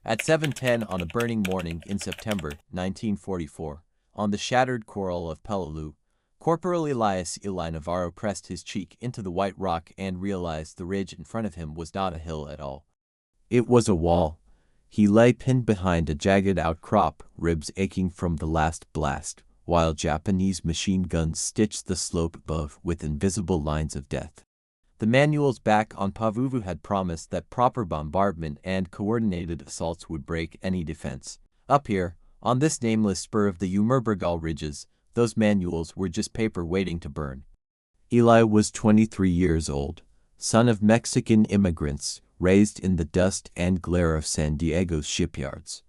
At 7:10 on a burning morning in September 1944, on the shattered coral of Peleliu, Corporal Elias Eli Navarro pressed his cheek into the white rock and realized the ridge in front of him was not a hill at all. It was a wall. He lay pinned behind a jagged outcrop, ribs aching from the last blast, while Japanese machine guns stitched the slope above with invisible lines of death. The manuals back on Pavuvu had promised that proper bombardment and coordinated assaults would break any defense. Up here, on this nameless spur of the Umurbergal ridges, those manuals were just paper waiting to burn. Eli was 23 years old, son of Mexican immigrants, raised in the dust and glare of San Diego's shipyards.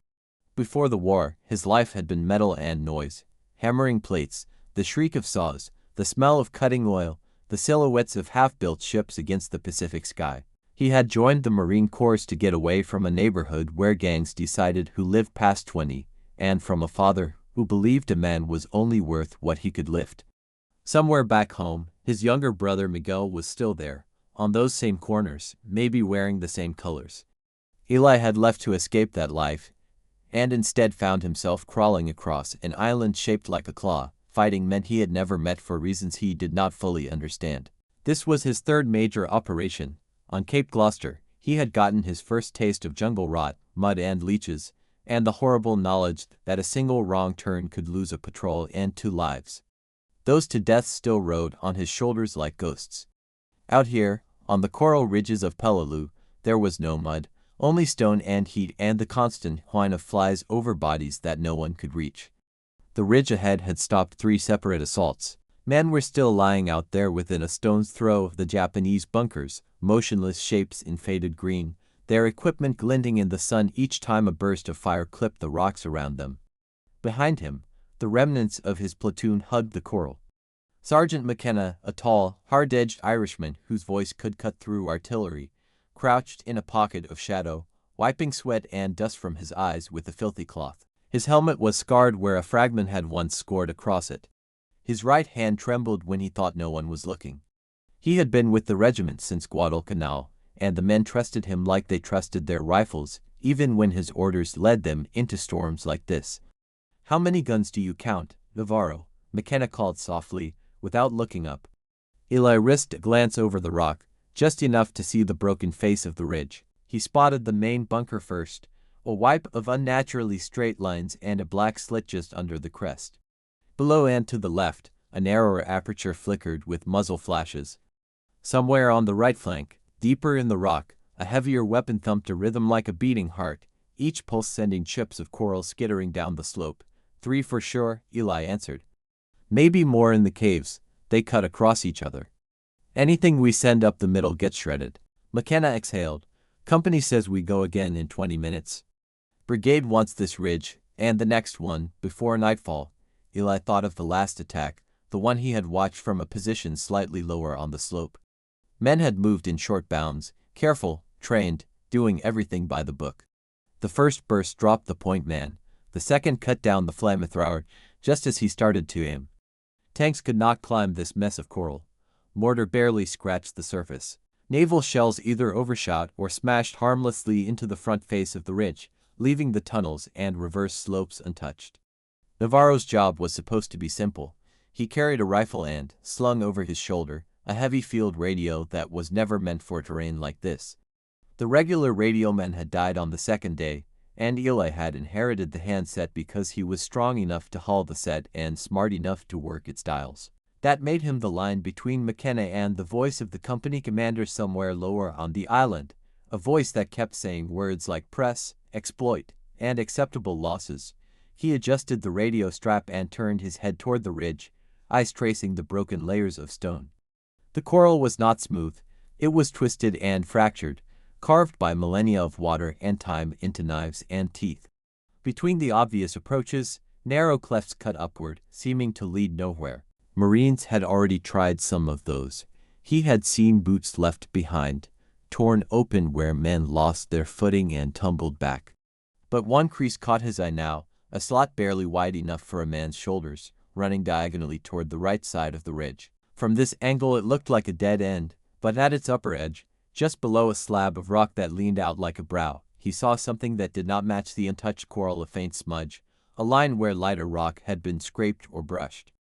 Before the war, his life had been metal and noise, hammering plates, the shriek of saws, the smell of cutting oil, the silhouettes of half-built ships against the Pacific sky. He had joined the Marine Corps to get away from a neighborhood where gangs decided who lived past 20, and from a father who believed a man was only worth what he could lift. Somewhere back home, his younger brother Miguel was still there, on those same corners, maybe wearing the same colors. Eli had left to escape that life, and instead found himself crawling across an island shaped like a claw, fighting men he had never met for reasons he did not fully understand. This was his third major operation. On Cape Gloucester, he had gotten his first taste of jungle rot, mud and leeches, and the horrible knowledge that a single wrong turn could lose a patrol and 2 lives. Those to death still rode on his shoulders like ghosts. Out here, on the coral ridges of Peleliu, there was no mud, only stone and heat and the constant whine of flies over bodies that no one could reach. The ridge ahead had stopped 3 separate assaults. Men were still lying out there within a stone's throw of the Japanese bunkers, motionless shapes in faded green, their equipment glinting in the sun each time a burst of fire clipped the rocks around them. Behind him, the remnants of his platoon hugged the coral. Sergeant McKenna, a tall, hard-edged Irishman whose voice could cut through artillery, crouched in a pocket of shadow, wiping sweat and dust from his eyes with a filthy cloth. His helmet was scarred where a fragment had once scored across it. His right hand trembled when he thought no one was looking. He had been with the regiment since Guadalcanal, and the men trusted him like they trusted their rifles, even when his orders led them into storms like this. "How many guns do you count, Navarro?" McKenna called softly, without looking up. Eli risked a glance over the rock, just enough to see the broken face of the ridge. He spotted the main bunker first, a wipe of unnaturally straight lines and a black slit just under the crest. Below and to the left, a narrower aperture flickered with muzzle flashes. Somewhere on the right flank, deeper in the rock, a heavier weapon thumped a rhythm like a beating heart, each pulse sending chips of coral skittering down the slope. 3 for sure, Eli answered. "Maybe more in the caves. They cut across each other. Anything we send up the middle gets shredded." McKenna exhaled. "Company says we go again in 20 minutes. Brigade wants this ridge, and the next one, before nightfall." Eli thought of the last attack, the one he had watched from a position slightly lower on the slope. Men had moved in short bounds, careful, trained, doing everything by the book. The first burst dropped the point man. The second cut down the flamethrower just as he started to aim. Tanks could not climb this mess of coral. Mortar barely scratched the surface. Naval shells either overshot or smashed harmlessly into the front face of the ridge, leaving the tunnels and reverse slopes untouched. Navarro's job was supposed to be simple. He carried a rifle and, slung over his shoulder, a heavy field radio that was never meant for terrain like this. The regular radio man had died on the second day, and Eli had inherited the handset because he was strong enough to haul the set and smart enough to work its dials. That made him the line between McKenna and the voice of the company commander somewhere lower on the island, a voice that kept saying words like press, exploit, and acceptable losses. He adjusted the radio strap and turned his head toward the ridge, eyes tracing the broken layers of stone. The coral was not smooth. It was twisted and fractured, carved by millennia of water and time into knives and teeth. Between the obvious approaches, narrow clefts cut upward, seeming to lead nowhere. Marines had already tried some of those. He had seen boots left behind, torn open where men lost their footing and tumbled back. But one crease caught his eye now, a slot barely wide enough for a man's shoulders, running diagonally toward the right side of the ridge. From this angle it looked like a dead end, but at its upper edge, just below a slab of rock that leaned out like a brow, he saw something that did not match the untouched coral, a faint smudge, a line where lighter rock had been scraped or brushed.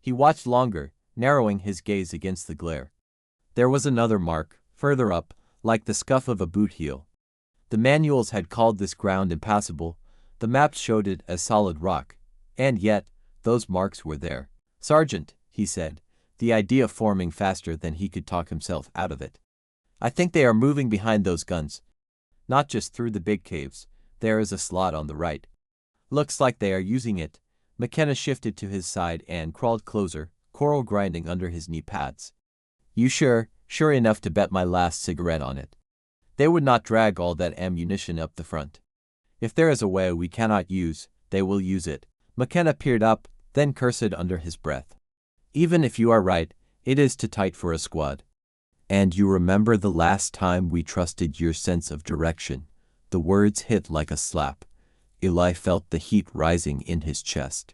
He watched longer, narrowing his gaze against the glare. There was another mark, further up, like the scuff of a boot heel. The manuals had called this ground impassable, the maps showed it as solid rock, and yet, those marks were there. "Sergeant," he said, the idea forming faster than he could talk himself out of it. "I think they are moving behind those guns. Not just through the big caves, there is a slot on the right. Looks like they are using it." McKenna shifted to his side and crawled closer, coral grinding under his knee pads. "You sure enough to bet my last cigarette on it? They would not drag all that ammunition up the front. If there is a way we cannot use, they will use it." McKenna peered up, then cursed under his breath. "Even if you are right, it is too tight for a squad. And you remember the last time we trusted your sense of direction?" The words hit like a slap. Eli felt the heat rising in his chest.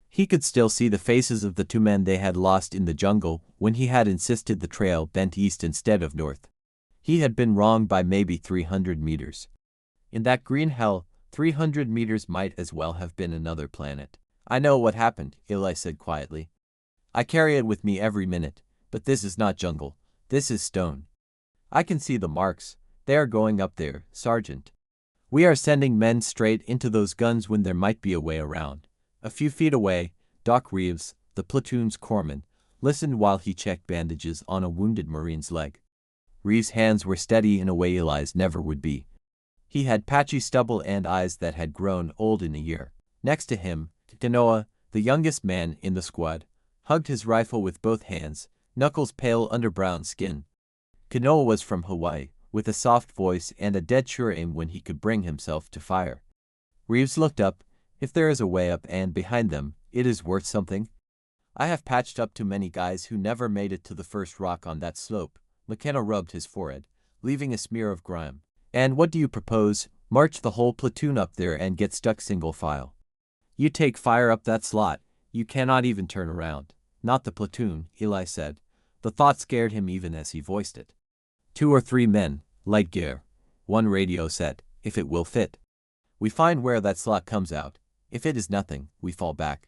He could still see the faces of the two men they had lost in the jungle when he had insisted the trail bent east instead of north. He had been wrong by maybe 300 meters. In that green hell, 300 meters might as well have been another planet. "I know what happened," Eli said quietly. "I carry it with me every minute, but this is not jungle. This is stone. I can see the marks. They are going up there, Sergeant. We are sending men straight into those guns when there might be a way around." A few feet away, Doc Reeves, the platoon's corpsman, listened while he checked bandages on a wounded Marine's leg. Reeves' hands were steady in a way Eli's never would be. He had patchy stubble and eyes that had grown old in a year. Next to him, Kanoa, the youngest man in the squad, hugged his rifle with both hands, knuckles pale under brown skin. Kanoa was from Hawaii, with a soft voice and a dead sure aim when he could bring himself to fire. Reeves looked up. "If there is a way up and behind them, it is worth something. I have patched up too many guys who never made it to the first rock on that slope." McKenna rubbed his forehead, leaving a smear of grime. "And what do you propose? March the whole platoon up there and get stuck single file? You take fire up that slot, you cannot even turn around." "Not the platoon," Eli said. The thought scared him even as he voiced it. "2 or 3 men, light gear, 1 radio set, if it will fit. We find where that slot comes out. If it is nothing, we fall back.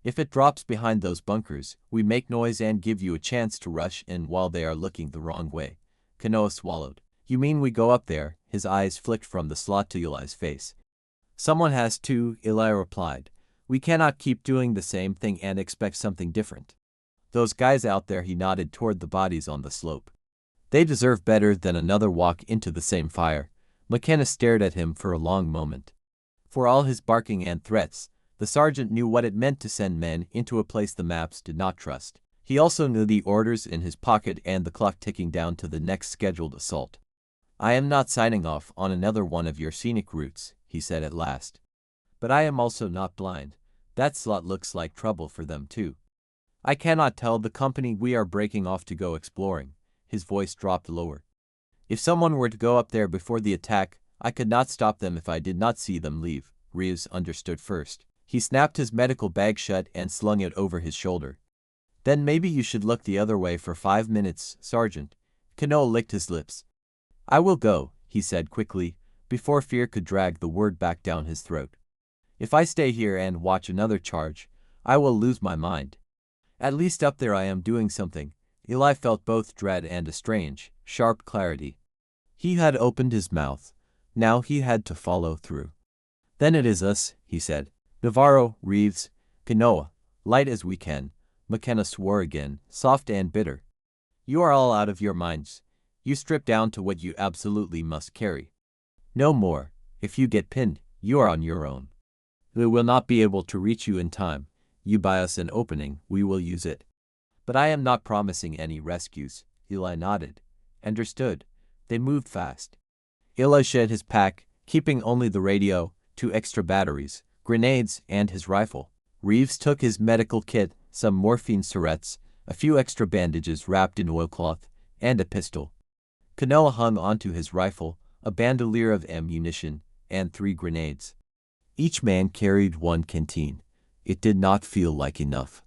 If it drops behind those bunkers, we make noise and give you a chance to rush in while they are looking the wrong way." Kanoa swallowed. "You mean we go up there?" His eyes flicked from the slot to Eli's face. "Someone has to," Eli replied. "We cannot keep doing the same thing and expect something different. Those guys out there," he nodded toward the bodies on the slope. "They deserve better than another walk into the same fire." McKenna stared at him for a long moment. For all his barking and threats, the sergeant knew what it meant to send men into a place the maps did not trust. He also knew the orders in his pocket and the clock ticking down to the next scheduled assault. "I am not signing off on another one of your scenic routes," he said at last. "But I am also not blind. That slot looks like trouble for them too. I cannot tell the company we are breaking off to go exploring." His voice dropped lower. "If someone were to go up there before the attack, I could not stop them if I did not see them leave." Reeves understood first. He snapped his medical bag shut and slung it over his shoulder. "Then maybe you should look the other way for 5 minutes, Sergeant." Kanoa licked his lips. "I will go," he said quickly, before fear could drag the word back down his throat. "If I stay here and watch another charge, I will lose my mind. At least up there I am doing something." Eli felt both dread and a strange, sharp clarity. He had opened his mouth. Now he had to follow through. "Then it is us," he said. "Navarro, Reeves, Kanoa, light as we can." McKenna swore again, soft and bitter. "You are all out of your minds. You strip down to what you absolutely must carry. No more. If you get pinned, you are on your own. We will not be able to reach you in time. You buy us an opening, we will use it. But I am not promising any rescues." Eli nodded. Understood. They moved fast. Eli shed his pack, keeping only the radio, 2 extra batteries, grenades, and his rifle. Reeves took his medical kit, some morphine syringes, a few extra bandages wrapped in oilcloth, and a pistol. Kanoa hung onto his rifle, a bandolier of ammunition, and 3 grenades. Each man carried 1 canteen. It did not feel like enough.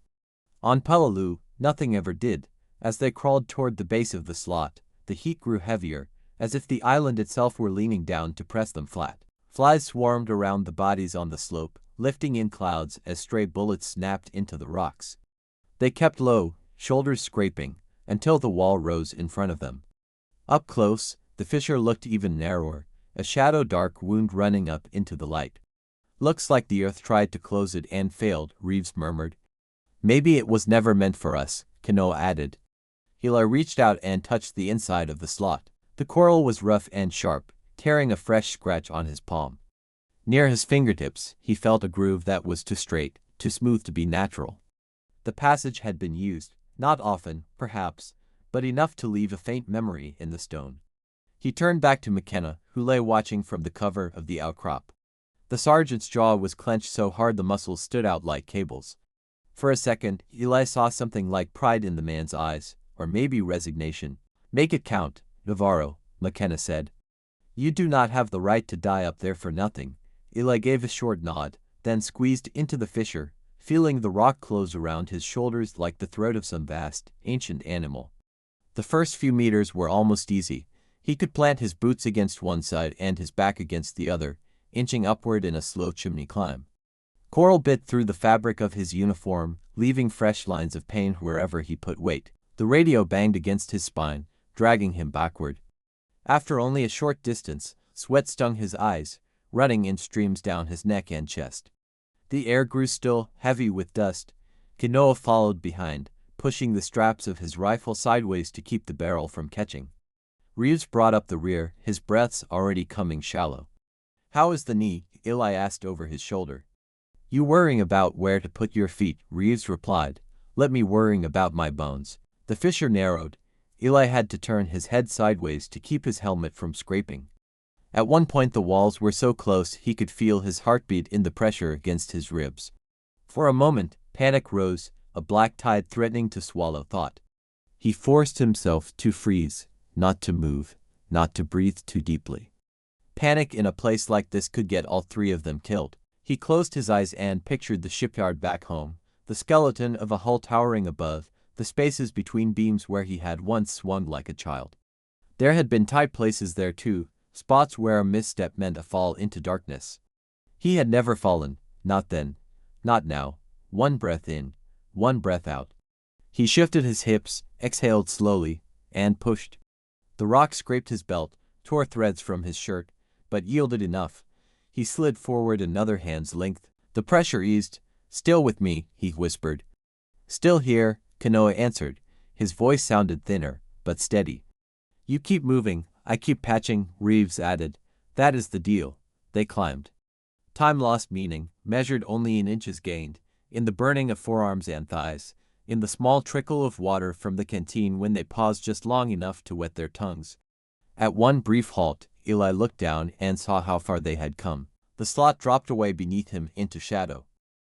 On Peleliu, nothing ever did. As they crawled toward the base of the slot, the heat grew heavier, as if the island itself were leaning down to press them flat. Flies swarmed around the bodies on the slope, lifting in clouds as stray bullets snapped into the rocks. They kept low, shoulders scraping, until the wall rose in front of them. Up close, the fissure looked even narrower, a shadow-dark wound running up into the light. "Looks like the earth tried to close it and failed," Reeves murmured. "Maybe it was never meant for us," Kanoa added. Eli reached out and touched the inside of the slot. The coral was rough and sharp, tearing a fresh scratch on his palm. Near his fingertips, he felt a groove that was too straight, too smooth to be natural. The passage had been used, not often, perhaps, but enough to leave a faint memory in the stone. He turned back to McKenna, who lay watching from the cover of the outcrop. The sergeant's jaw was clenched so hard the muscles stood out like cables. For a second, Eli saw something like pride in the man's eyes, or maybe resignation. "Make it count, Navarro," McKenna said. "You do not have the right to die up there for nothing." Eli gave a short nod, then squeezed into the fissure, feeling the rock close around his shoulders like the throat of some vast, ancient animal. The first few meters were almost easy. He could plant his boots against one side and his back against the other, inching upward in a slow chimney climb. Coral bit through the fabric of his uniform, leaving fresh lines of pain wherever he put weight. The radio banged against his spine, dragging him backward. After only a short distance, sweat stung his eyes, running in streams down his neck and chest. The air grew still, heavy with dust. Kanoa followed behind, pushing the straps of his rifle sideways to keep the barrel from catching. Reeves brought up the rear, his breaths already coming shallow. "How is the knee?" Eli asked over his shoulder. "You worrying about where to put your feet," Reeves replied. "Let me worrying about my bones." The fissure narrowed. Eli had to turn his head sideways to keep his helmet from scraping. At one point the walls were so close he could feel his heartbeat in the pressure against his ribs. For a moment, panic rose, a black tide threatening to swallow thought. He forced himself to freeze, not to move, not to breathe too deeply. Panic in a place like this could get all three of them killed. He closed his eyes and pictured the shipyard back home, the skeleton of a hull towering above, the spaces between beams where he had once swung like a child. There had been tight places there too, spots where a misstep meant a fall into darkness. He had never fallen, not then, not now. One breath in, one breath out. He shifted his hips, exhaled slowly, and pushed. The rock scraped his belt, tore threads from his shirt, but yielded enough. He slid forward another hand's length. The pressure eased. "Still with me," he whispered. "Still here," Kanoa answered. His voice sounded thinner, but steady. "You keep moving, I keep patching," Reeves added. "That is the deal." They climbed. Time lost meaning, measured only in inches gained, in the burning of forearms and thighs, in the small trickle of water from the canteen when they paused just long enough to wet their tongues. At one brief halt, Eli looked down and saw how far they had come. The slot dropped away beneath him into shadow.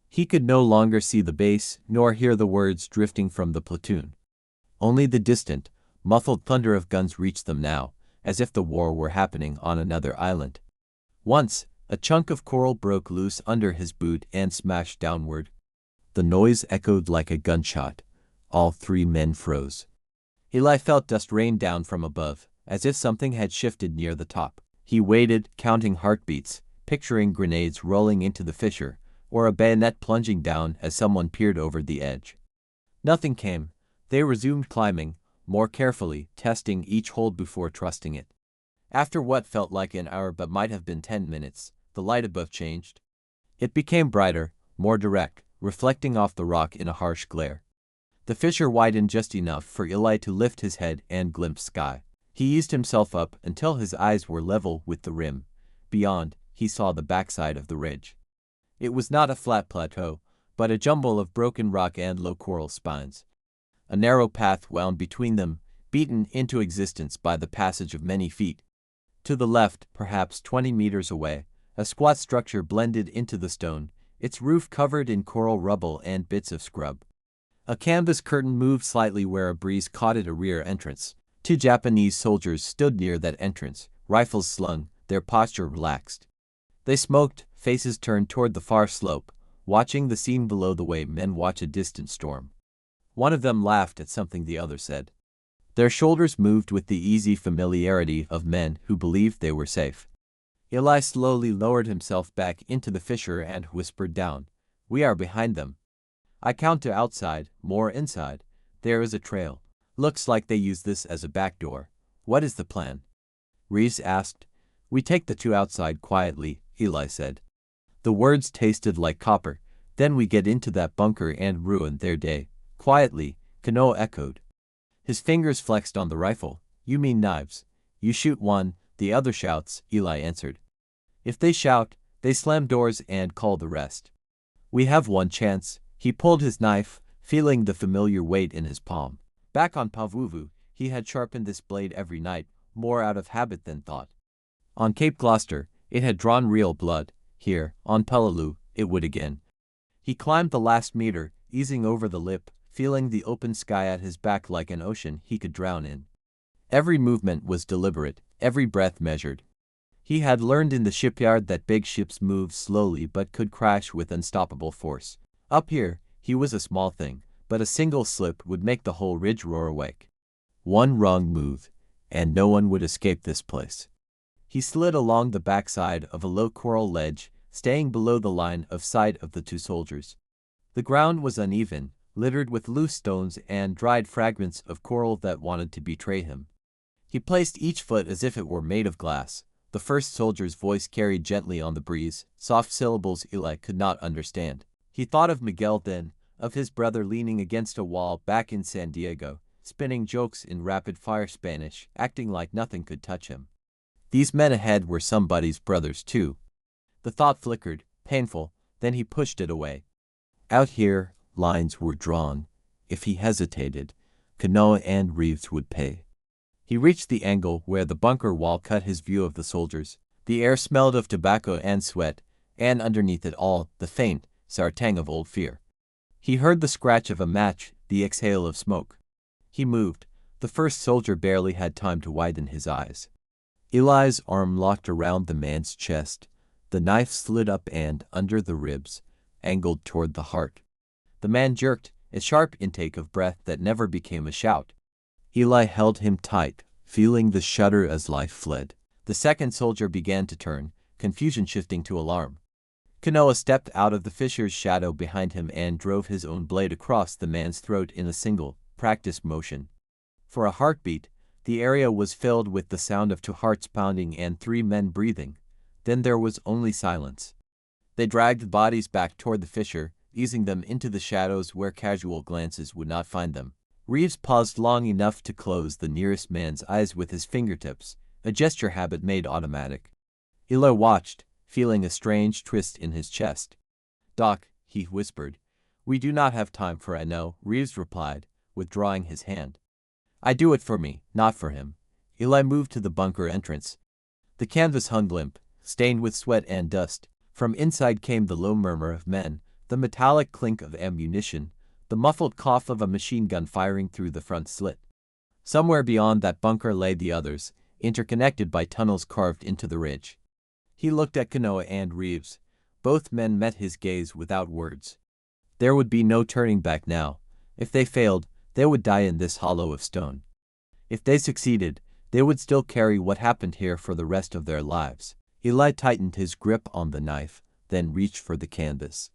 He could no longer see the base, nor hear the words drifting from the platoon. Only the distant, muffled thunder of guns reached them now, as if the war were happening on another island. Once, a chunk of coral broke loose under his boot and smashed downward. The noise echoed like a gunshot. All three men froze. Eli felt dust rain down from above, as if something had shifted near the top. He waited, counting heartbeats, picturing grenades rolling into the fissure, or a bayonet plunging down as someone peered over the edge. Nothing came. They resumed climbing, more carefully, testing each hold before trusting it. After what felt like an hour but might have been 10 minutes, the light above changed. It became brighter, more direct, reflecting off the rock in a harsh glare. The fissure widened just enough for Eli to lift his head and glimpse sky. He eased himself up until his eyes were level with the rim. Beyond, he saw the backside of the ridge. It was not a flat plateau, but a jumble of broken rock and low coral spines. A narrow path wound between them, beaten into existence by the passage of many feet. To the left, perhaps 20 meters away, a squat structure blended into the stone, its roof covered in coral rubble and bits of scrub. A canvas curtain moved slightly where a breeze caught at a rear entrance. 2 Japanese soldiers stood near that entrance, rifles slung, their posture relaxed. They smoked, faces turned toward the far slope, watching the scene below the way men watch a distant storm. One of them laughed at something the other said. Their shoulders moved with the easy familiarity of men who believed they were safe. Eli slowly lowered himself back into the fissure and whispered down, "We are behind them. I count to outside, more inside. There is a trail. Looks like they use this as a back door. What is the plan?" Reeves asked. "We take the two outside quietly," Eli said. The words tasted like copper. "Then we get into that bunker and ruin their day." "Quietly," Kano echoed. His fingers flexed on the rifle. "You mean knives. You shoot one, the other shouts," Eli answered. "If they shout, they slam doors and call the rest. We have one chance." He pulled his knife, feeling the familiar weight in his palm. Back on Pavuvu, he had sharpened this blade every night, more out of habit than thought. On Cape Gloucester, it had drawn real blood. Here, on Peleliu, it would again. He climbed the last meter, easing over the lip, feeling the open sky at his back like an ocean he could drown in. Every movement was deliberate, every breath measured. He had learned in the shipyard that big ships moved slowly but could crash with unstoppable force. Up here, he was a small thing, but a single slip would make the whole ridge roar awake. One wrong move, and no one would escape this place. He slid along the backside of a low coral ledge, staying below the line of sight of the two soldiers. The ground was uneven, littered with loose stones and dried fragments of coral that wanted to betray him. He placed each foot as if it were made of glass. The first soldier's voice carried gently on the breeze, soft syllables Eli could not understand. He thought of Miguel then, of his brother leaning against a wall back in San Diego, spinning jokes in rapid-fire Spanish, acting like nothing could touch him. These men ahead were somebody's brothers too. The thought flickered, painful, then he pushed it away. Out here, lines were drawn. If he hesitated, Kanoa and Reeves would pay. He reached the angle where the bunker wall cut his view of the soldiers. The air smelled of tobacco and sweat, and underneath it all, the faint sartang of old fear. He heard the scratch of a match, the exhale of smoke. He moved. The first soldier barely had time to widen his eyes. Eli's arm locked around the man's chest. The knife slid up and under the ribs, angled toward the heart. The man jerked, a sharp intake of breath that never became a shout. Eli held him tight, feeling the shudder as life fled. The second soldier began to turn, confusion shifting to alarm. Kanoa stepped out of the fissure's shadow behind him and drove his own blade across the man's throat in a single, practiced motion. For a heartbeat, the area was filled with the sound of two hearts pounding and three men breathing. Then there was only silence. They dragged the bodies back toward the fissure, easing them into the shadows where casual glances would not find them. Reeves paused long enough to close the nearest man's eyes with his fingertips, a gesture habit made automatic. Eli watched, feeling a strange twist in his chest. "Doc," he whispered. "We do not have time for I know," Reeves replied, withdrawing his hand. "I do it for me, not for him." Eli moved to the bunker entrance. The canvas hung limp, stained with sweat and dust. From inside came the low murmur of men, the metallic clink of ammunition, the muffled cough of a machine gun firing through the front slit. Somewhere beyond that bunker lay the others, interconnected by tunnels carved into the ridge. He looked at Kanoa and Reeves. Both men met his gaze without words. There would be no turning back now. If they failed, they would die in this hollow of stone. If they succeeded, they would still carry what happened here for the rest of their lives. Eli tightened his grip on the knife, then reached for the canvas.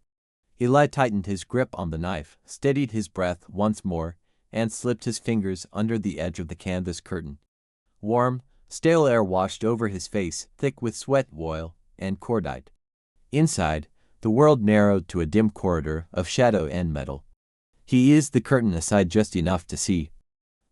Eli tightened his grip on the knife, steadied his breath once more, and slipped his fingers under the edge of the canvas curtain. Warm, stale air washed over his face, thick with sweat, oil, and cordite. Inside, the world narrowed to a dim corridor of shadow and metal. He eased the curtain aside just enough to see.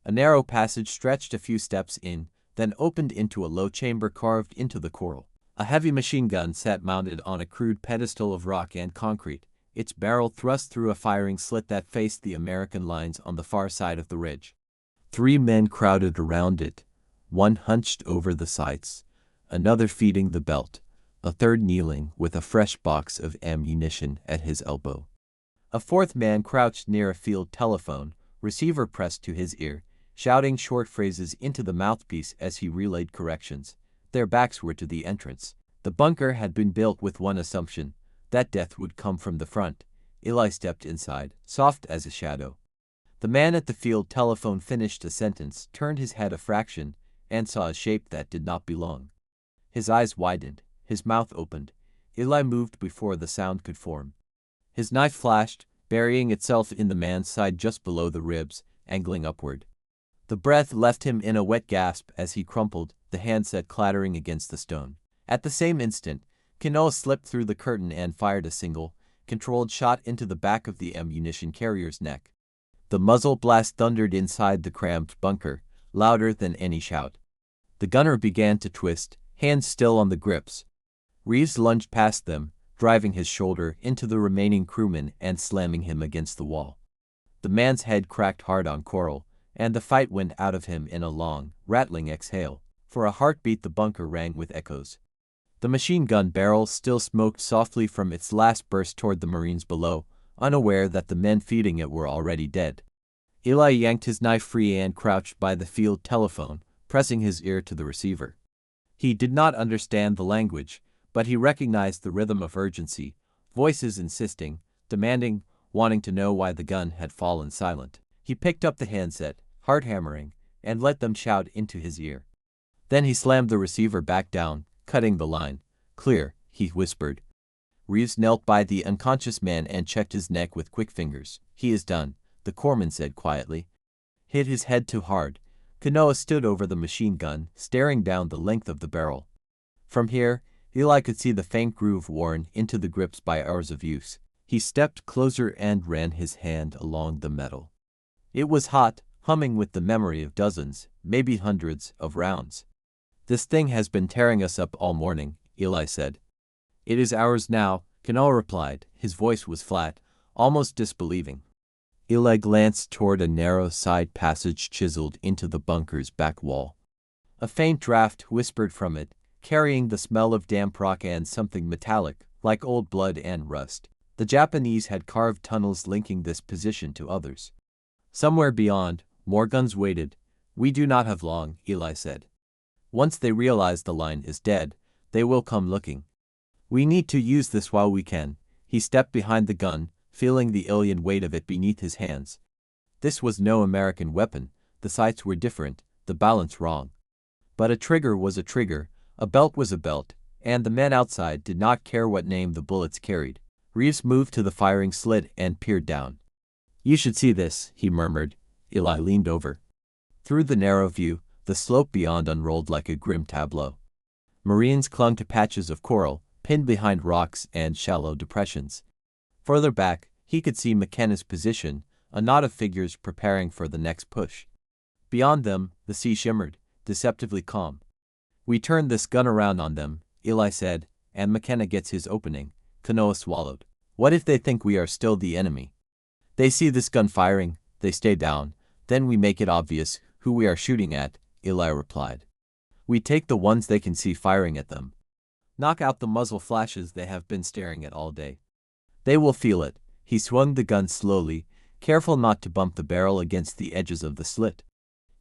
A narrow passage stretched a few steps in, then opened into a low chamber carved into the coral. A heavy machine gun sat mounted on a crude pedestal of rock and concrete, its barrel thrust through a firing slit that faced the American lines on the far side of the ridge. Three men crowded around it, one hunched over the sights, another feeding the belt, a third kneeling with a fresh box of ammunition at his elbow. A fourth man crouched near a field telephone, receiver pressed to his ear, shouting short phrases into the mouthpiece as he relayed corrections. Their backs were to the entrance. The bunker had been built with one assumption, that death would come from the front. Eli stepped inside, soft as a shadow. The man at the field telephone finished a sentence, turned his head a fraction, and saw a shape that did not belong. His eyes widened, his mouth opened. Eli moved before the sound could form. His knife flashed, burying itself in the man's side just below the ribs, angling upward. The breath left him in a wet gasp as he crumpled, the handset clattering against the stone. At the same instant, Kanoa slipped through the curtain and fired a single, controlled shot into the back of the ammunition carrier's neck. The muzzle blast thundered inside the cramped bunker, louder than any shout. The gunner began to twist, hands still on the grips. Reeves lunged past them, driving his shoulder into the remaining crewman and slamming him against the wall. The man's head cracked hard on coral, and the fight went out of him in a long, rattling exhale. For a heartbeat the bunker rang with echoes. The machine gun barrel still smoked softly from its last burst toward the Marines below, unaware that the men feeding it were already dead. Eli yanked his knife free and crouched by the field telephone, pressing his ear to the receiver. He did not understand the language, but he recognized the rhythm of urgency, voices insisting, demanding, wanting to know why the gun had fallen silent. He picked up the handset, heart hammering, and let them shout into his ear. Then he slammed the receiver back down, cutting the line. "Clear," he whispered. Reeves knelt by the unconscious man and checked his neck with quick fingers. "He is done," the corpsman said quietly. Hit his head too hard. Kanoa stood over the machine gun, staring down the length of the barrel. From here, Eli could see the faint groove worn into the grips by hours of use. He stepped closer and ran his hand along the metal. It was hot, humming with the memory of dozens, maybe hundreds, of rounds. "This thing has been tearing us up all morning," Eli said. "It is ours now," Kanoa replied. His voice was flat, almost disbelieving. Eli glanced toward a narrow side passage chiseled into the bunker's back wall. A faint draft whispered from it, carrying the smell of damp rock and something metallic, like old blood and rust. The Japanese had carved tunnels linking this position to others. Somewhere beyond, more guns waited. "We do not have long," Eli said. "Once they realize the line is dead, they will come looking. We need to use this while we can." He stepped behind the gun, feeling the alien weight of it beneath his hands. This was no American weapon, the sights were different, the balance wrong. But a trigger was a trigger, a belt was a belt, and the men outside did not care what name the bullets carried. Reeves moved to the firing slit and peered down. "You should see this," he murmured. Eli leaned over. Through the narrow view, the slope beyond unrolled like a grim tableau. Marines clung to patches of coral, pinned behind rocks and shallow depressions. Further back, he could see McKenna's position, a knot of figures preparing for the next push. Beyond them, the sea shimmered, deceptively calm. "We turned this gun around on them," Eli said, "and McKenna gets his opening." Kanoa swallowed. "What if they think we are still the enemy? They see this gun firing, they stay down, then we make it obvious who we are shooting at," Eli replied. "We take the ones they can see firing at them. Knock out the muzzle flashes they have been staring at all day. They will feel it." He swung the gun slowly, careful not to bump the barrel against the edges of the slit.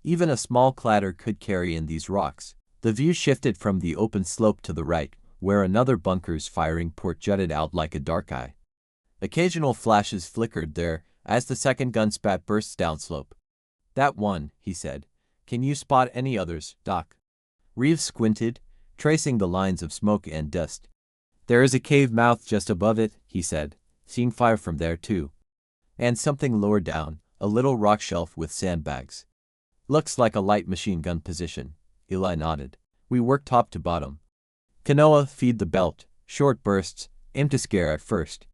Even a small clatter could carry in these rocks. The view shifted from the open slope to the right, where another bunker's firing port jutted out like a dark eye. Occasional flashes flickered there as the second gun spat bursts downslope. "That one," he said. "Can you spot any others, Doc?" Reeves squinted, tracing the lines of smoke and dust. "There is a cave mouth just above it," he said. "Seen fire from there, too. And something lower down, a little rock shelf with sandbags. Looks like a light machine gun position." Eli nodded. "We work top to bottom. Kanoa, feed the belt, short bursts, aim to scare at first.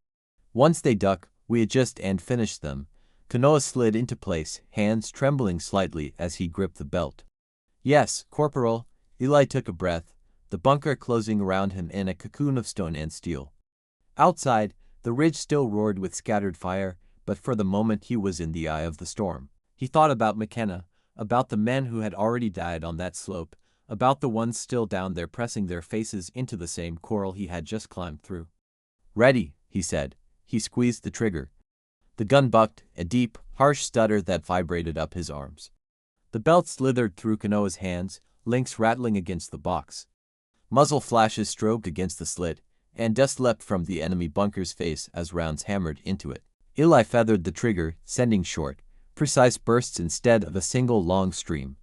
Once they duck, we adjust and finish them." Kanoa slid into place, hands trembling slightly as he gripped the belt. "Yes, Corporal." Eli took a breath, the bunker closing around him in a cocoon of stone and steel. Outside, the ridge still roared with scattered fire, but for the moment he was in the eye of the storm. He thought about McKenna, about the men who had already died on that slope, about the ones still down there pressing their faces into the same coral he had just climbed through. "Ready," he said. He squeezed the trigger. The gun bucked, a deep, harsh stutter that vibrated up his arms. The belt slithered through Kanoa's hands, links rattling against the box. Muzzle flashes strobed against the slit, and dust leapt from the enemy bunker's face as rounds hammered into it. Eli feathered the trigger, sending short, precise bursts instead of a single long stream.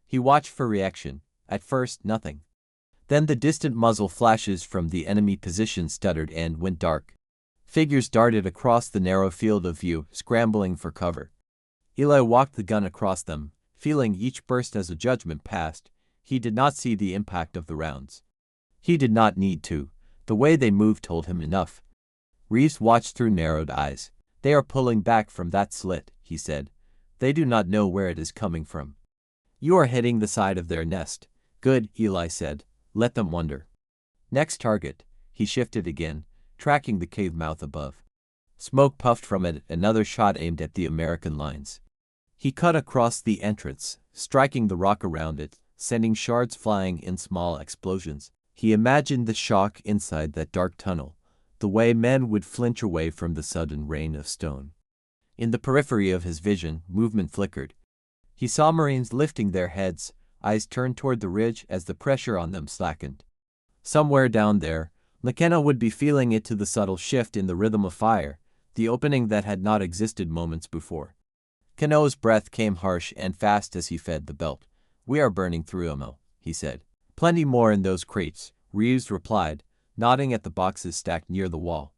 He watched for reaction. At first, nothing. Then the distant muzzle flashes from the enemy position stuttered and went dark. Figures darted across the narrow field of view, scrambling for cover. Eli walked the gun across them, feeling each burst as a judgment passed. He did not see the impact of the rounds. He did not need to. The way they moved told him enough. Reeves watched through narrowed eyes. They are pulling back from that slit, he said. They do not know where it is coming from. You are hitting the side of their nest. Good, Eli said. Let them wonder. Next target. He shifted again, tracking the cave mouth above. Smoke puffed from it, another shot aimed at the American lines. He cut across the entrance, striking the rock around it, sending shards flying in small explosions. He imagined the shock inside that dark tunnel, the way men would flinch away from the sudden rain of stone. In the periphery of his vision, movement flickered. He saw Marines lifting their heads, eyes turned toward the ridge as the pressure on them slackened. Somewhere down there, McKenna would be feeling it to the subtle shift in the rhythm of fire, the opening that had not existed moments before. Kanoa's breath came harsh and fast as he fed the belt. We are burning through ammo, he said. Plenty more in those crates, Reeves replied, nodding at the boxes stacked near the wall.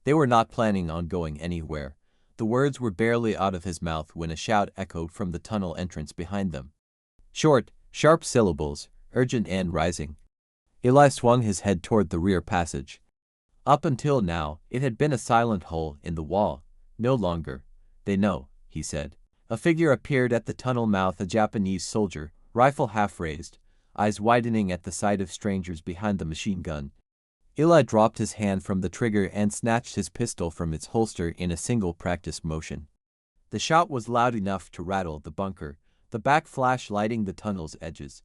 They were not planning on going anywhere. The words were barely out of his mouth when a shout echoed from the tunnel entrance behind them. Short, sharp syllables, urgent and rising. Eli swung his head toward the rear passage. Up until now, it had been a silent hole in the wall. No longer. They know, he said. A figure appeared at the tunnel mouth, a Japanese soldier, rifle half raised, eyes widening at the sight of strangers behind the machine gun. Eli dropped his hand from the trigger and snatched his pistol from its holster in a single practice motion. The shot was loud enough to rattle the bunker, the back flash lighting the tunnel's edges.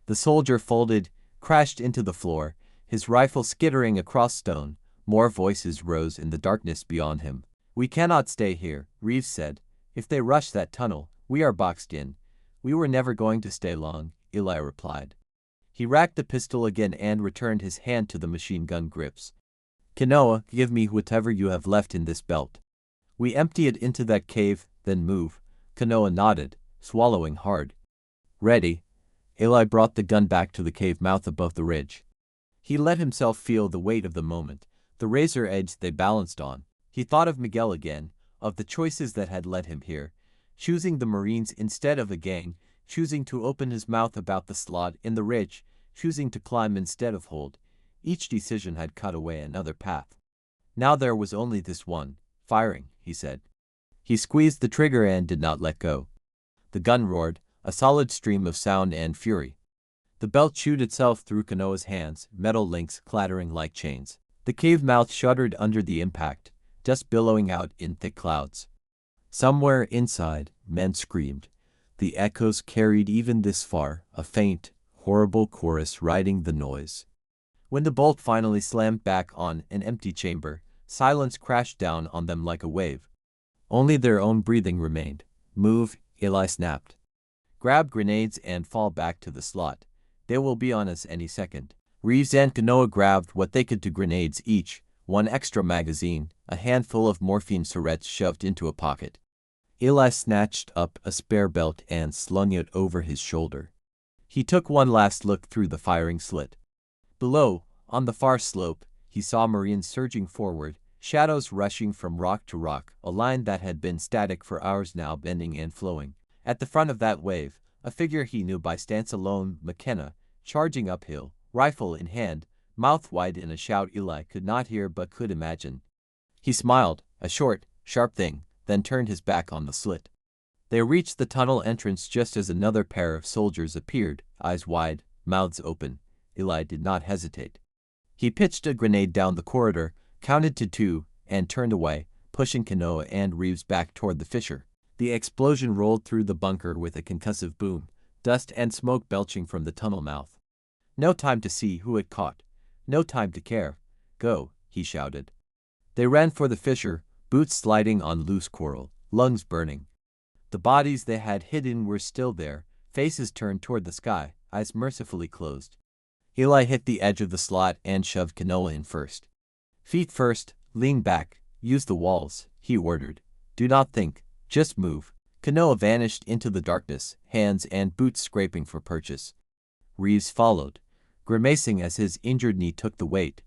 The soldier folded, crashed into the floor, his rifle skittering across stone. More voices rose in the darkness beyond him. We cannot stay here, Reeves said. If they rush that tunnel, we are boxed in. We were never going to stay long, Eli replied. He racked the pistol again and returned his hand to the machine gun grips. Kanoa, give me whatever you have left in this belt. We empty it into that cave, then move. Kanoa nodded, swallowing hard. Ready. Eli brought the gun back to the cave mouth above the ridge. He let himself feel the weight of the moment, the razor edge they balanced on. He thought of Miguel again, of the choices that had led him here, choosing the Marines instead of a gang, choosing to open his mouth about the slot in the ridge, choosing to climb instead of hold. Each decision had cut away another path. Now there was only this one. Firing, he said. He squeezed the trigger and did not let go. The gun roared, a solid stream of sound and fury. The belt chewed itself through Kanoa's hands, metal links clattering like chains. The cave mouth shuddered under the impact, dust billowing out in thick clouds. Somewhere inside, men screamed. The echoes carried even this far, a faint, horrible chorus riding the noise. When the bolt finally slammed back on an empty chamber, silence crashed down on them like a wave. Only their own breathing remained. Move, Eli snapped. Grab grenades and fall back to the slot. They will be on us any second. Reeves and Kanoa grabbed what they could to grenades each, one extra magazine, a handful of morphine syringes shoved into a pocket. Eli snatched up a spare belt and slung it over his shoulder. He took one last look through the firing slit. Below, on the far slope, he saw Marines surging forward, shadows rushing from rock to rock, a line that had been static for hours now bending and flowing. At the front of that wave, a figure he knew by stance alone, McKenna, charging uphill, rifle in hand, mouth wide in a shout Eli could not hear but could imagine. He smiled, a short, sharp thing, then turned his back on the slit. They reached the tunnel entrance just as another pair of soldiers appeared, eyes wide, mouths open. Eli did not hesitate. He pitched a grenade down the corridor, counted to 2, and turned away, pushing Kanoa and Reeves back toward the fissure. The explosion rolled through the bunker with a concussive boom, dust and smoke belching from the tunnel mouth. No time to see who it caught. No time to care. Go, he shouted. They ran for the fissure, boots sliding on loose coral, lungs burning. The bodies they had hidden were still there, faces turned toward the sky, eyes mercifully closed. Eli hit the edge of the slot and shoved Kanoa in first. Feet first, lean back, use the walls, he ordered. Do not think, just move. Kanoa vanished into the darkness, hands and boots scraping for purchase. Reeves followed, grimacing as his injured knee took the weight.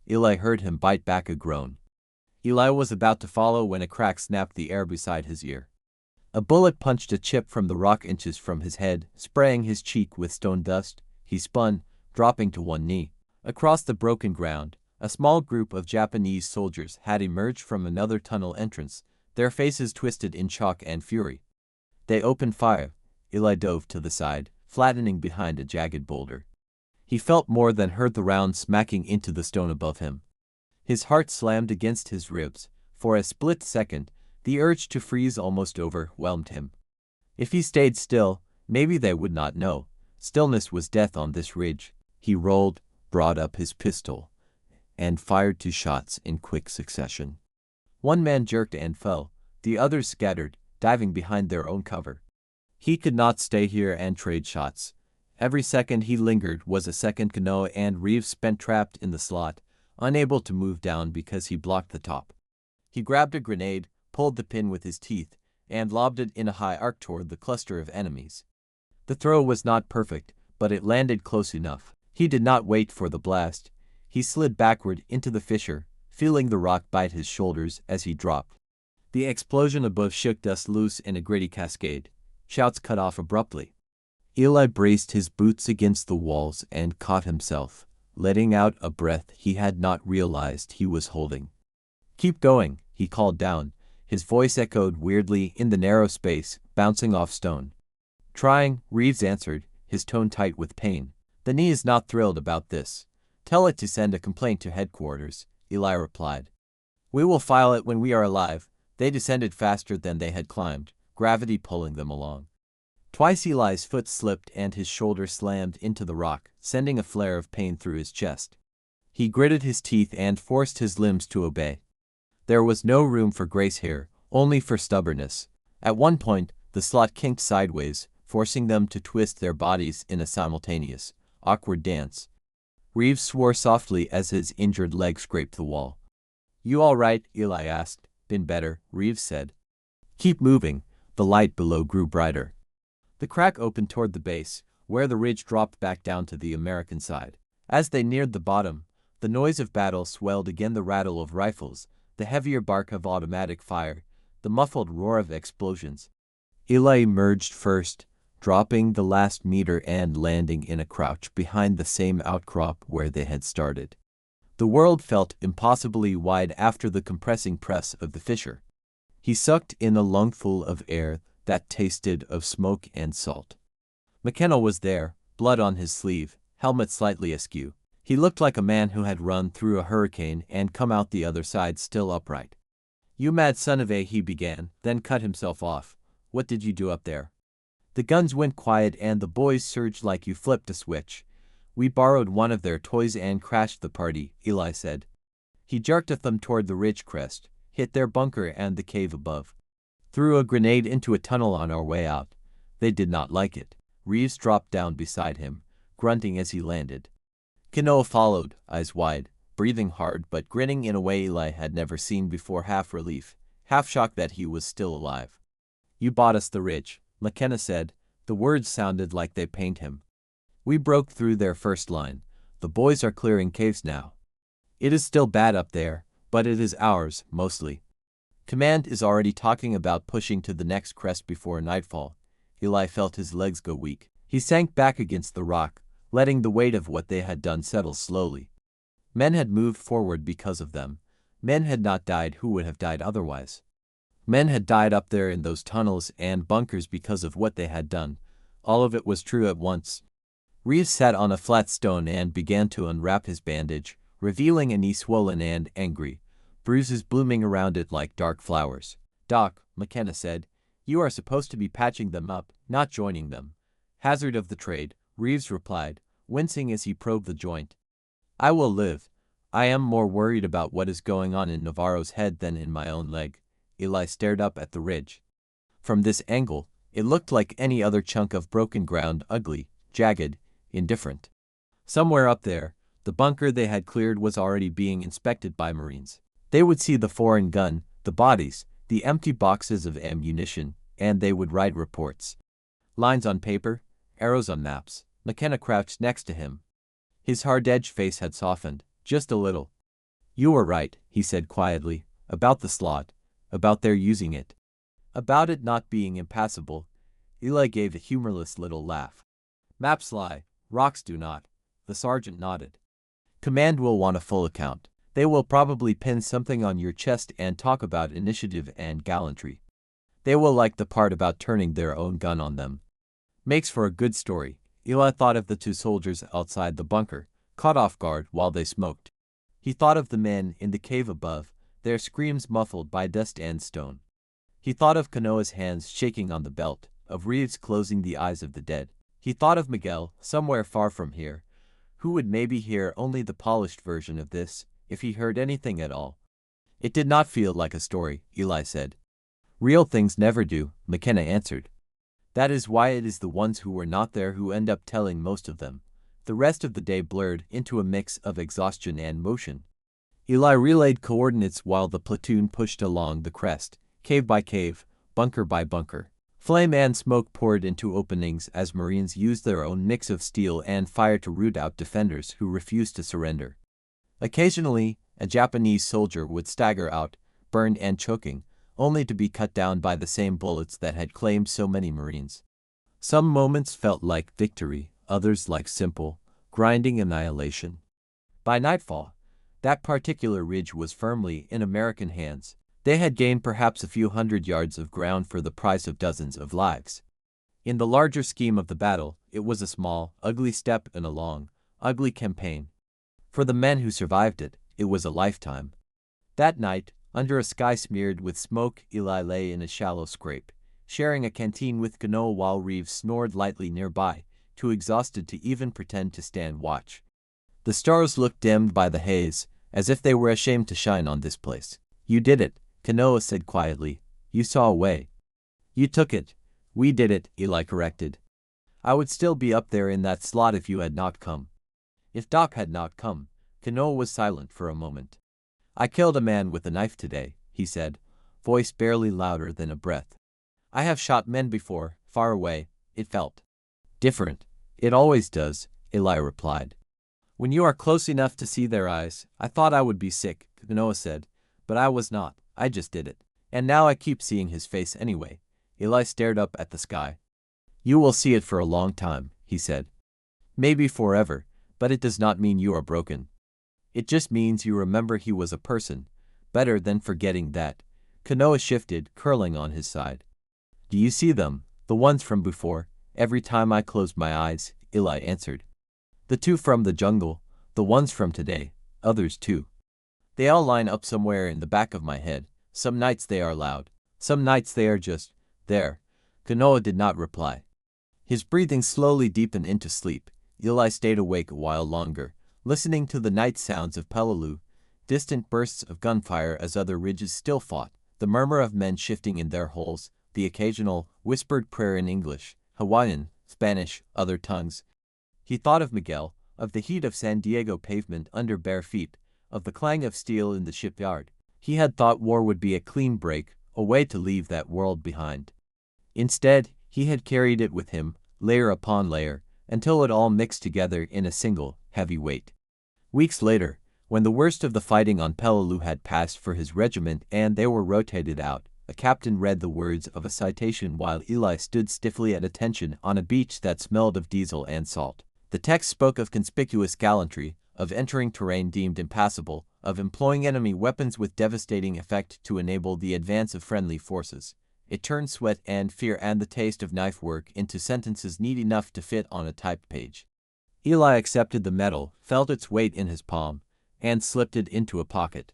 Eli heard him bite back a groan. Eli was about to follow when a crack snapped the air beside his ear. A bullet punched a chip from the rock inches from his head, spraying his cheek with stone dust. He spun, dropping to one knee. Across the broken ground, a small group of Japanese soldiers had emerged from another tunnel entrance, their faces twisted in shock and fury. They opened fire. Eli dove to the side, flattening behind a jagged boulder. He felt more than heard the round smacking into the stone above him. His heart slammed against his ribs. For a split second, the urge to freeze almost overwhelmed him. If he stayed still, maybe they would not know. Stillness was death on this ridge. He rolled, brought up his pistol, and fired 2 shots in quick succession. One man jerked and fell. The others scattered, diving behind their own cover. He could not stay here and trade shots. Every second he lingered was a second Kanoa and Reeves spent trapped in the slot, unable to move down because he blocked the top. He grabbed a grenade, pulled the pin with his teeth, and lobbed it in a high arc toward the cluster of enemies. The throw was not perfect, but it landed close enough. He did not wait for the blast. He slid backward into the fissure, feeling the rock bite his shoulders as he dropped. The explosion above shook dust loose in a gritty cascade. Shouts cut off abruptly. Eli braced his boots against the walls and caught himself, letting out a breath he had not realized he was holding. "Keep going," he called down. His voice echoed weirdly in the narrow space, bouncing off stone. "Trying," Reeves answered, his tone tight with pain. "The knee is not thrilled about this. Tell it to send a complaint to headquarters," Eli replied. "We will file it when we are alive." They descended faster than they had climbed, gravity pulling them along. Twice Eli's foot slipped and his shoulder slammed into the rock, sending a flare of pain through his chest. He gritted his teeth and forced his limbs to obey. There was no room for grace here, only for stubbornness. At one point, the slot kinked sideways, forcing them to twist their bodies in a simultaneous, awkward dance. Reeves swore softly as his injured leg scraped the wall. "You all right?" Eli asked. "Been better," Reeves said. "Keep moving." The light below grew brighter. The crack opened toward the base, where the ridge dropped back down to the American side. As they neared the bottom, the noise of battle swelled again, the rattle of rifles, the heavier bark of automatic fire, the muffled roar of explosions. Eli emerged first, dropping the last meter and landing in a crouch behind the same outcrop where they had started. The world felt impossibly wide after the compressing press of the fissure. He sucked in a lungful of air that tasted of smoke and salt. McKenna was there, blood on his sleeve, helmet slightly askew. He looked like a man who had run through a hurricane and come out the other side still upright. "You mad son of a," he began, then cut himself off. "What did you do up there?" The guns went quiet and the boys surged like you flipped a switch. "We borrowed one of their toys and crashed the party," Eli said. He jerked a thumb toward the ridge crest, hit their bunker and the cave above. "Threw a grenade into a tunnel on our way out. They did not like it." Reeves dropped down beside him, grunting as he landed. Kanoa followed, eyes wide, breathing hard but grinning in a way Eli had never seen before, half relief, half shocked that he was still alive. "You bought us the ridge," McKenna said. The words sounded like they pained him. "We broke through their first line. The boys are clearing caves now. It is still bad up there, but it is ours, mostly. Command is already talking about pushing to the next crest before nightfall." Eli felt his legs go weak. He sank back against the rock, letting the weight of what they had done settle slowly. Men had moved forward because of them. Men had not died who would have died otherwise. Men had died up there in those tunnels and bunkers because of what they had done. All of it was true at once. Reeves sat on a flat stone and began to unwrap his bandage, revealing a knee swollen and angry, bruises blooming around it like dark flowers. "Doc," McKenna said, "you are supposed to be patching them up, not joining them." "Hazard of the trade," Reeves replied, wincing as he probed the joint. "I will live. I am more worried about what is going on in Navarro's head than in my own leg." Eli stared up at the ridge. From this angle, it looked like any other chunk of broken ground, ugly, jagged, indifferent. Somewhere up there, the bunker they had cleared was already being inspected by Marines. They would see the foreign gun, the bodies, the empty boxes of ammunition, and they would write reports. Lines on paper, arrows on maps. McKenna crouched next to him. His hard-edged face had softened, just a little. "You were right," he said quietly, "about the slot, about their using it. About it not being impassable." Eli gave a humorless little laugh. "Maps lie, rocks do not." The sergeant nodded. "Command will want a full account. They will probably pin something on your chest and talk about initiative and gallantry. They will like the part about turning their own gun on them. Makes for a good story." Eli thought of the two soldiers outside the bunker, caught off guard while they smoked. He thought of the men in the cave above, their screams muffled by dust and stone. He thought of Kanoa's hands shaking on the belt, of Reeves closing the eyes of the dead. He thought of Miguel, somewhere far from here, who would maybe hear only the polished version of this, if he heard anything at all. "It did not feel like a story," Eli said. "Real things never do," McKenna answered. "That is why it is the ones who were not there who end up telling most of them." The rest of the day blurred into a mix of exhaustion and motion. Eli relayed coordinates while the platoon pushed along the crest, cave by cave, bunker by bunker. Flame and smoke poured into openings as Marines used their own mix of steel and fire to root out defenders who refused to surrender. Occasionally, a Japanese soldier would stagger out, burned and choking, only to be cut down by the same bullets that had claimed so many Marines. Some moments felt like victory, others like simple, grinding annihilation. By nightfall, that particular ridge was firmly in American hands. They had gained perhaps a few hundred yards of ground for the price of dozens of lives. In the larger scheme of the battle, it was a small, ugly step in a long, ugly campaign. For the men who survived it, it was a lifetime. That night, under a sky smeared with smoke, Eli lay in a shallow scrape, sharing a canteen with Kanoa while Reeves snored lightly nearby, too exhausted to even pretend to stand watch. The stars looked dimmed by the haze, as if they were ashamed to shine on this place. "You did it," Kanoa said quietly. "You saw a way." "You took it." "We did it," Eli corrected. "I would still be up there in that slot if you had not come." If Doc had not come. Kanoa was silent for a moment. "I killed a man with a knife today," he said, voice barely louder than a breath. "I have shot men before, far away. It felt different." "It always does," Eli replied. "When you are close enough to see their eyes." "I thought I would be sick," Kanoa said, "but I was not. I just did it. And now I keep seeing his face anyway." Eli stared up at the sky. "You will see it for a long time," he said. "Maybe forever, but it does not mean you are broken. It just means you remember he was a person. Better than forgetting that." Kanoa shifted, curling on his side. "Do you see them, the ones from before?" "Every time I close my eyes," Eli answered. "The two from the jungle, the ones from today, others too. They all line up somewhere in the back of my head. Some nights they are loud. Some nights they are just there." Kanoa did not reply. His breathing slowly deepened into sleep. Eli stayed awake a while longer, listening to the night sounds of Peleliu, distant bursts of gunfire as other ridges still fought, the murmur of men shifting in their holes, the occasional whispered prayer in English, Hawaiian, Spanish, other tongues. He thought of Miguel, of the heat of San Diego pavement under bare feet, of the clang of steel in the shipyard. He had thought war would be a clean break, a way to leave that world behind. Instead, he had carried it with him, layer upon layer, until it all mixed together in a single, heavy weight. Weeks later, when the worst of the fighting on Peleliu had passed for his regiment and they were rotated out, a captain read the words of a citation while Eli stood stiffly at attention on a beach that smelled of diesel and salt. The text spoke of conspicuous gallantry, of entering terrain deemed impassable, of employing enemy weapons with devastating effect to enable the advance of friendly forces. It turned sweat and fear and the taste of knife work into sentences neat enough to fit on a typed page. Eli accepted the medal, felt its weight in his palm, and slipped it into a pocket.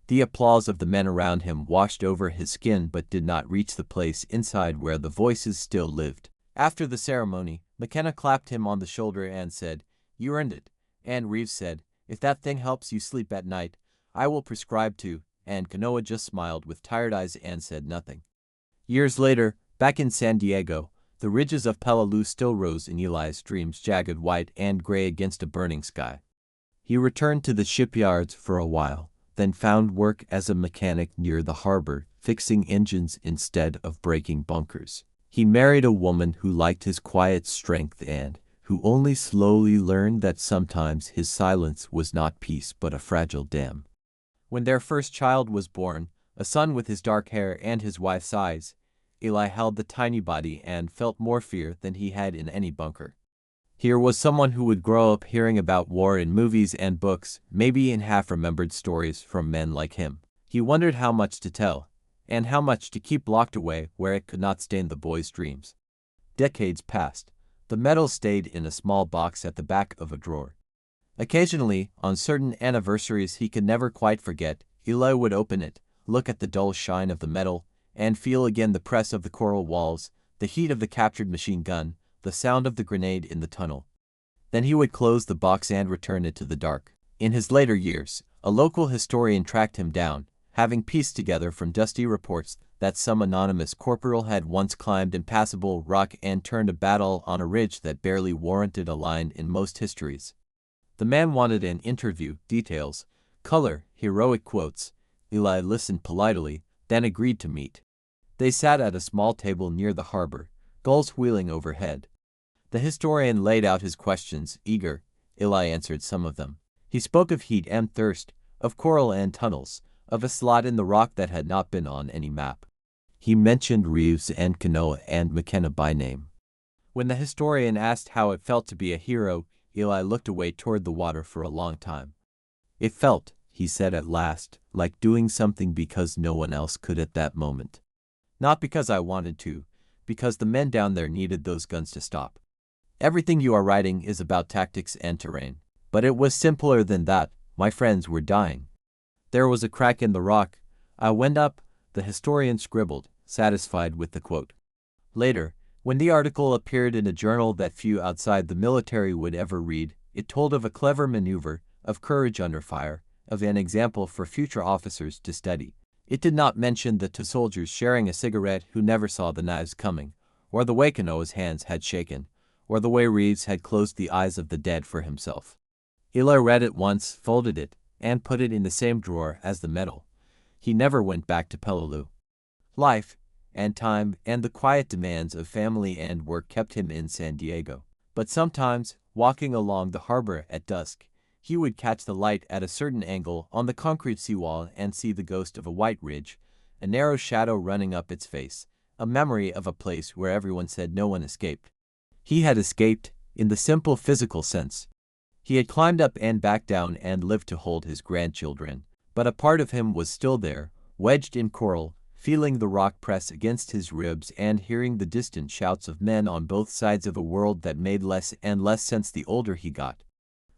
The applause of the men around him washed over his skin but did not reach the place inside where the voices still lived. After the ceremony, McKenna clapped him on the shoulder and said, "You earned it." And Reeves said, "If that thing helps you sleep at night, I will prescribe to," and Kanoa just smiled with tired eyes and said nothing. Years later, back in San Diego, the ridges of Peleliu still rose in Eli's dreams, jagged white and gray against a burning sky. He returned to the shipyards for a while, then found work as a mechanic near the harbor, fixing engines instead of breaking bunkers. He married a woman who liked his quiet strength and who only slowly learned that sometimes his silence was not peace but a fragile dam. When their first child was born, a son with his dark hair and his wife's eyes, Eli held the tiny body and felt more fear than he had in any bunker. Here was someone who would grow up hearing about war in movies and books, maybe in half-remembered stories from men like him. He wondered how much to tell, and how much to keep locked away where it could not stain the boy's dreams. Decades passed. The medal stayed in a small box at the back of a drawer. Occasionally, on certain anniversaries he could never quite forget, Eli would open it, look at the dull shine of the metal, and feel again the press of the coral walls, the heat of the captured machine gun, the sound of the grenade in the tunnel. Then he would close the box and return it to the dark. In his later years, a local historian tracked him down, having pieced together from dusty reports that some anonymous corporal had once climbed impassable rock and turned a battle on a ridge that barely warranted a line in most histories. The man wanted an interview, details, color, heroic quotes. Eli listened politely, then agreed to meet. They sat at a small table near the harbor, gulls wheeling overhead. The historian laid out his questions, eager. Eli answered some of them. He spoke of heat and thirst, of coral and tunnels, of a slot in the rock that had not been on any map. He mentioned Reeves and Kanoa and McKenna by name. When the historian asked how it felt to be a hero, Eli looked away toward the water for a long time. It felt, he said at last, like doing something because no one else could at that moment. Not because I wanted to, because the men down there needed those guns to stop. Everything you are writing is about tactics and terrain. But it was simpler than that. My friends were dying. There was a crack in the rock. I went up, the historian scribbled, satisfied with the quote. Later, when the article appeared in a journal that few outside the military would ever read, it told of a clever maneuver, of courage under fire, of an example for future officers to study. It did not mention the two soldiers sharing a cigarette who never saw the knives coming, or the way Kanoa's hands had shaken, or the way Reeves had closed the eyes of the dead for himself. Eli read it once, folded it, and put it in the same drawer as the medal. He never went back to Peleliu. Life, and time, and the quiet demands of family and work kept him in San Diego. But sometimes, walking along the harbor at dusk, he would catch the light at a certain angle on the concrete seawall and see the ghost of a white ridge, a narrow shadow running up its face, a memory of a place where everyone said no one escaped. He had escaped, in the simple physical sense. He had climbed up and back down and lived to hold his grandchildren, but a part of him was still there, wedged in coral, feeling the rock press against his ribs and hearing the distant shouts of men on both sides of a world that made less and less sense the older he got.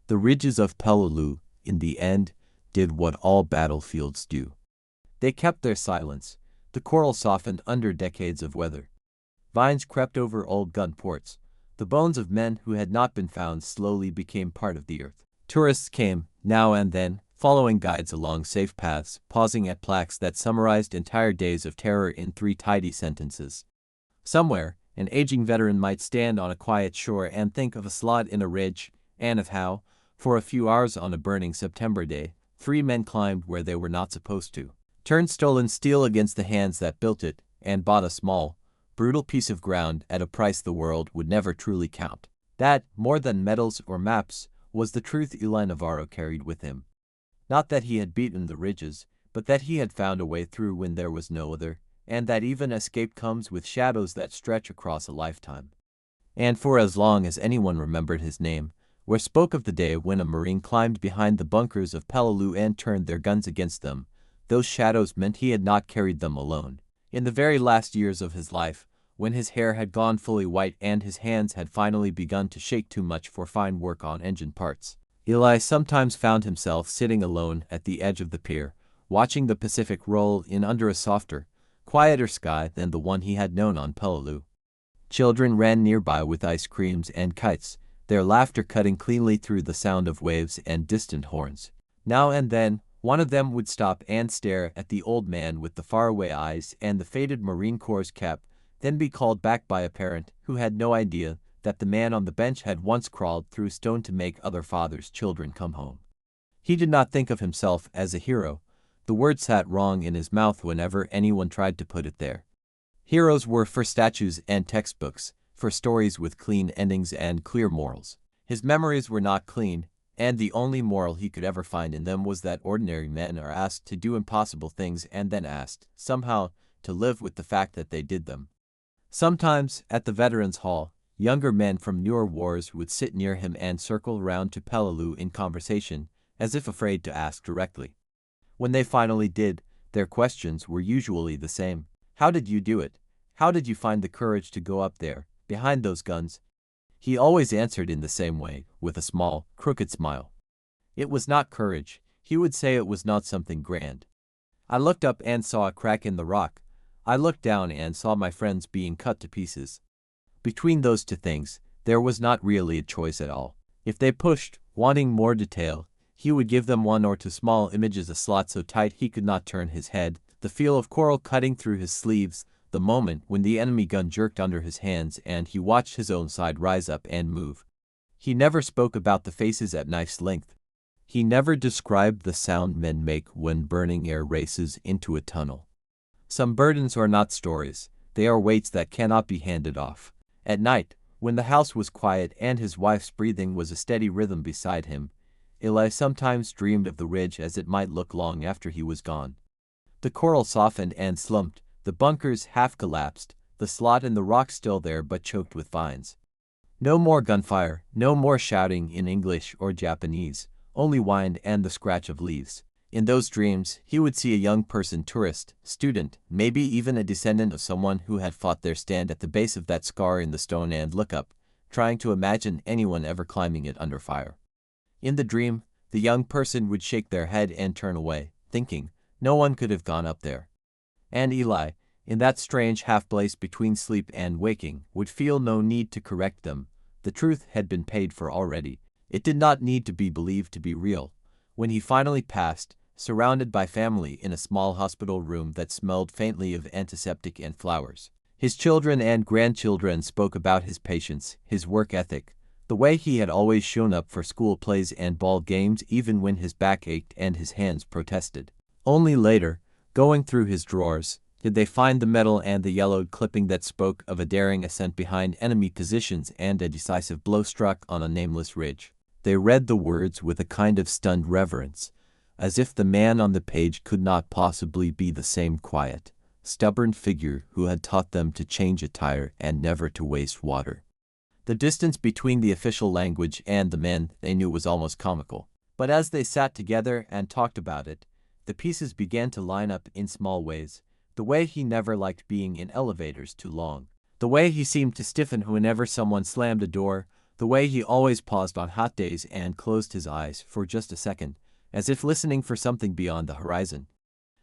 The ridges of Peleliu, in the end, did what all battlefields do. They kept their silence. The coral softened under decades of weather. Vines crept over old gun ports. The bones of men who had not been found slowly became part of the earth. Tourists came, now and then, following guides along safe paths, pausing at plaques that summarized entire days of terror in 3 tidy sentences. Somewhere, an aging veteran might stand on a quiet shore and think of a slot in a ridge, and of how, for a few hours on a burning September day, 3 men climbed where they were not supposed to, turned stolen steel against the hands that built it, and bought a small, brutal piece of ground at a price the world would never truly count. That, more than medals or maps, was the truth Eli Navarro carried with him. Not that he had beaten the ridges, but that he had found a way through when there was no other, and that even escape comes with shadows that stretch across a lifetime. And for as long as anyone remembered his name, or spoke of the day when a Marine climbed behind the bunkers of Peleliu and turned their guns against them, those shadows meant he had not carried them alone. In the very last years of his life, when his hair had gone fully white and his hands had finally begun to shake too much for fine work on engine parts, Eli sometimes found himself sitting alone at the edge of the pier, watching the Pacific roll in under a softer, quieter sky than the one he had known on Peleliu. Children ran nearby with ice creams and kites, their laughter cutting cleanly through the sound of waves and distant horns. Now and then, one of them would stop and stare at the old man with the faraway eyes and the faded Marine Corps cap, then be called back by a parent who had no idea that the man on the bench had once crawled through stone to make other fathers' children come home. He did not think of himself as a hero, The word sat wrong in his mouth whenever anyone tried to put it there. Heroes were for statues and textbooks, for stories with clean endings and clear morals. His memories were not clean, and the only moral he could ever find in them was that ordinary men are asked to do impossible things and then asked, somehow, to live with the fact that they did them. Sometimes, at the Veterans Hall, younger men from newer wars would sit near him and circle round to Peleliu in conversation, as if afraid to ask directly. When they finally did, their questions were usually the same. How did you do it? How did you find the courage to go up there, behind those guns? He always answered in the same way, with a small, crooked smile. It was not courage. He would say it was not something grand. I looked up and saw a crack in the rock. I looked down and saw my friends being cut to pieces. Between those two things, there was not really a choice at all. If they pushed, wanting more detail, he would give them one or two small images, a slot so tight he could not turn his head, the feel of coral cutting through his sleeves, the moment when the enemy gun jerked under his hands and he watched his own side rise up and move. He never spoke about the faces at knife's length. He never described the sound men make when burning air races into a tunnel. Some burdens are not stories, they are weights that cannot be handed off. At night, when the house was quiet and his wife's breathing was a steady rhythm beside him, Eli sometimes dreamed of the ridge as it might look long after he was gone. The coral softened and slumped, the bunkers half collapsed, the slot in the rock still there but choked with vines. No more gunfire, no more shouting in English or Japanese, only wind and the scratch of leaves. In those dreams, he would see a young person, tourist, student, maybe even a descendant of someone who had fought there, stand at the base of that scar in the stone and look up, trying to imagine anyone ever climbing it under fire. In the dream, the young person would shake their head and turn away, thinking, no one could have gone up there. And Eli, in that strange half-place between sleep and waking, would feel no need to correct them. The truth had been paid for already. It did not need to be believed to be real. When he finally passed, surrounded by family in a small hospital room that smelled faintly of antiseptic and flowers, his children and grandchildren spoke about his patience, his work ethic, the way he had always shown up for school plays and ball games even when his back ached and his hands protested. Only later, going through his drawers, did they find the medal and the yellowed clipping that spoke of a daring ascent behind enemy positions and a decisive blow struck on a nameless ridge. They read the words with a kind of stunned reverence, as if the man on the page could not possibly be the same quiet, stubborn figure who had taught them to change a tire and never to waste water. The distance between the official language and the men they knew was almost comical. But as they sat together and talked about it, the pieces began to line up in small ways. The way he never liked being in elevators too long. The way he seemed to stiffen whenever someone slammed a door. The way he always paused on hot days and closed his eyes for just a second, as if listening for something beyond the horizon.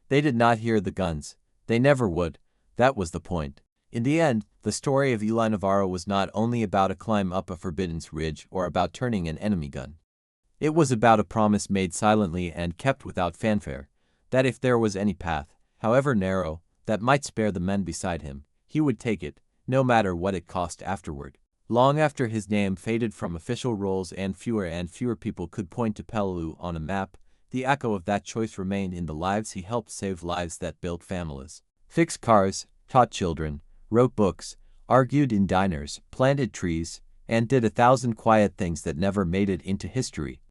They did not hear the guns. They never would. That was the point. In the end, the story of Eli Navarro was not only about a climb up a forbidden ridge or about turning an enemy gun. It was about a promise made silently and kept without fanfare, that if there was any path, however narrow, that might spare the men beside him, he would take it, no matter what it cost afterward. Long after his name faded from official rolls and fewer people could point to Peleliu on a map, the echo of that choice remained in the lives he helped save, lives that built families, fixed cars, taught children, wrote books, argued in diners, planted trees, and did 1,000 quiet things that never made it into history.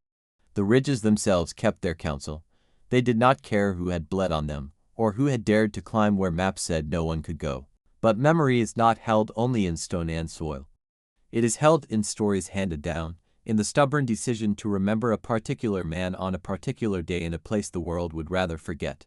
The ridges themselves kept their counsel. They did not care who had bled on them, or who had dared to climb where maps said no one could go. But memory is not held only in stone and soil. It is held in stories handed down, in the stubborn decision to remember a particular man on a particular day in a place the world would rather forget.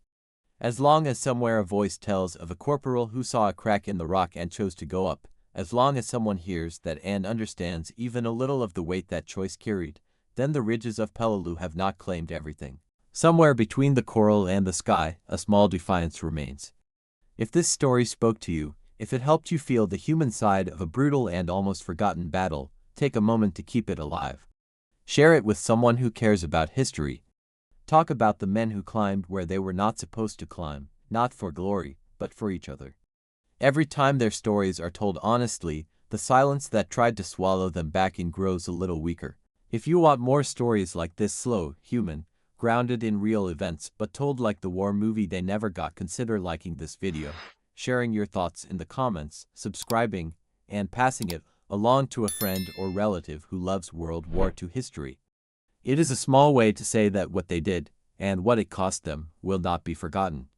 As long as somewhere a voice tells of a corporal who saw a crack in the rock and chose to go up, as long as someone hears that and understands even a little of the weight that choice carried, then the ridges of Peleliu have not claimed everything. Somewhere between the coral and the sky, a small defiance remains. If this story spoke to you, if it helped you feel the human side of a brutal and almost forgotten battle, take a moment to keep it alive. Share it with someone who cares about history. Talk about the men who climbed where they were not supposed to climb, not for glory, but for each other. Every time their stories are told honestly, the silence that tried to swallow them back in grows a little weaker. If you want more stories like this slow, human, grounded in real events but told like the war movie they never got. Consider liking this video, sharing your thoughts in the comments, subscribing, and passing it along to a friend or relative who loves World War II history. It is a small way to say that what they did, and what it cost them, will not be forgotten.